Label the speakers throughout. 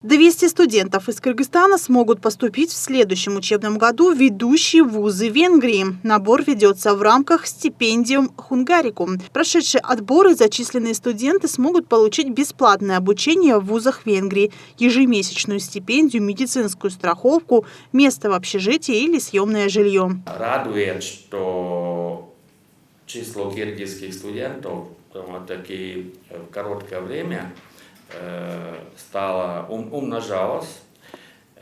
Speaker 1: 200 студентов из Кыргызстана смогут поступить в следующем учебном году в ведущие вузы Венгрии. Набор ведется в рамках стипендиум Хунгарикум. Прошедшие отборы зачисленные студенты смогут получить бесплатное обучение в вузах Венгрии, ежемесячную стипендию, медицинскую страховку, место в общежитии или съемное жилье.
Speaker 2: Радует, что число киргизских студентов таки в короткое время умножалось,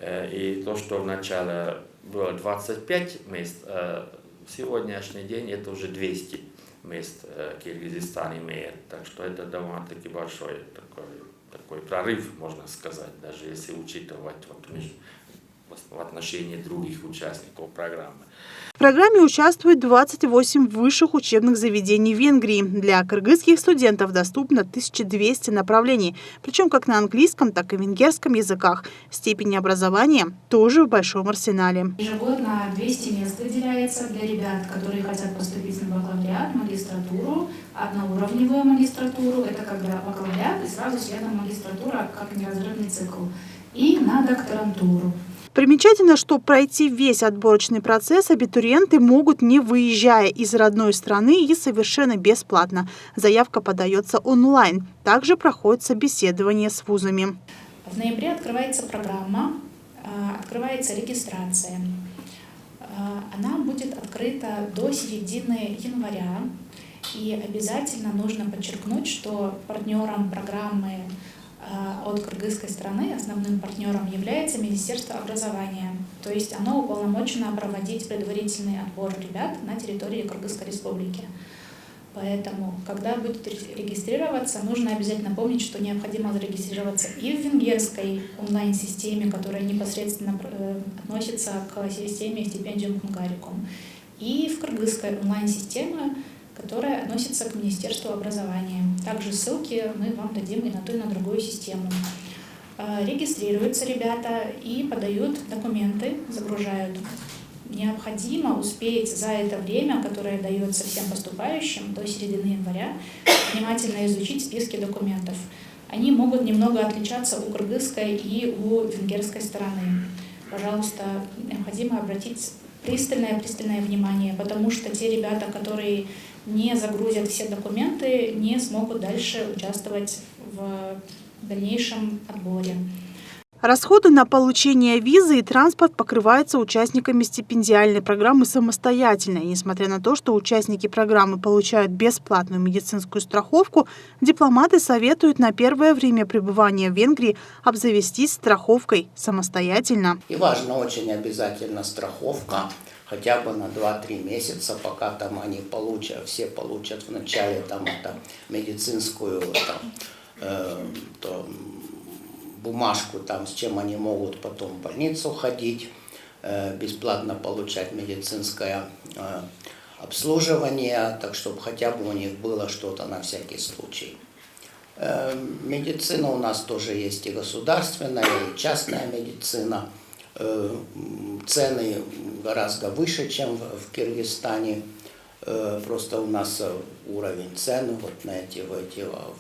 Speaker 2: и то, что вначале было 25 мест, в сегодняшний день это уже 200 мест Киргизстан имеет, так что это довольно-таки большой такой прорыв, можно сказать, даже если учитывать в отношении других участников программы.
Speaker 1: В программе участвует 28 высших учебных заведений Венгрии. Для кыргызских студентов доступно 1200 направлений, причем как на английском, так и венгерском языках. Степень образования тоже в большом арсенале.
Speaker 3: Ежегодно 200 мест выделяется для ребят, которые хотят поступить на бакалавриат, магистратуру, одноуровневую магистратуру, это когда бакалавриат и сразу следом магистратура как неразрывный цикл, и на докторантуру.
Speaker 1: Примечательно, что пройти весь отборочный процесс абитуриенты могут, не выезжая из родной страны, и совершенно бесплатно. Заявка подается онлайн. Также проходит собеседование с вузами.
Speaker 3: В ноябре открывается программа, открывается регистрация. Она будет открыта до середины января. И обязательно нужно подчеркнуть, что партнером программы от кыргызской страны основным партнером является Министерство образования. То есть оно уполномочено проводить предварительный отбор ребят на территории Кыргызской республики. Поэтому, когда будет регистрироваться, нужно обязательно помнить, что необходимо зарегистрироваться и в венгерской онлайн-системе, которая непосредственно относится к системе стипендиум Хунгарикум, и в кыргызской онлайн-системе, которая относится к Министерству образования. Также ссылки мы вам дадим и на ту, и на другую систему. Регистрируются ребята и подают документы, загружают. Необходимо успеть за это время, которое дается всем поступающим до середины января, внимательно изучить списки документов. Они могут немного отличаться у кыргызской и у венгерской стороны. Пожалуйста, необходимо обратить пристальное внимание, потому что те ребята, которые не загрузят все документы, не смогут дальше участвовать в дальнейшем отборе.
Speaker 1: Расходы на получение визы и транспорт покрываются участниками стипендиальной программы самостоятельно. И несмотря на то, что участники программы получают бесплатную медицинскую страховку, дипломаты советуют на первое время пребывания в Венгрии обзавестись страховкой самостоятельно.
Speaker 4: И важно очень обязательно страховка. Хотя бы на 2-3 месяца, пока там они все получат вначале медицинскую бумажку, с чем они могут потом в больницу ходить, бесплатно получать медицинское обслуживание, так чтобы хотя бы у них было что-то на всякий случай. Медицина у нас тоже есть и государственная, и частная медицина. Цены гораздо выше, чем в Киргизстане. Просто у нас уровень цен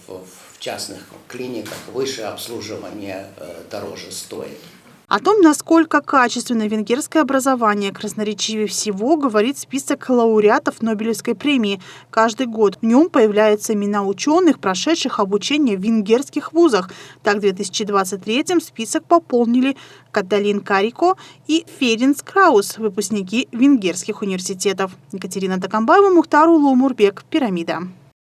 Speaker 4: в частных клиниках выше, обслуживание дороже стоит.
Speaker 1: О том, насколько качественно венгерское образование, красноречивее всего говорит список лауреатов Нобелевской премии. Каждый год в нем появляются имена ученых, прошедших обучение в венгерских вузах. Так, в 2023-м список пополнили Каталин Карико и Ференц Краус, выпускники венгерских университетов. Екатерина Такамбаева, Мухтар Улумурбек, Пирамида.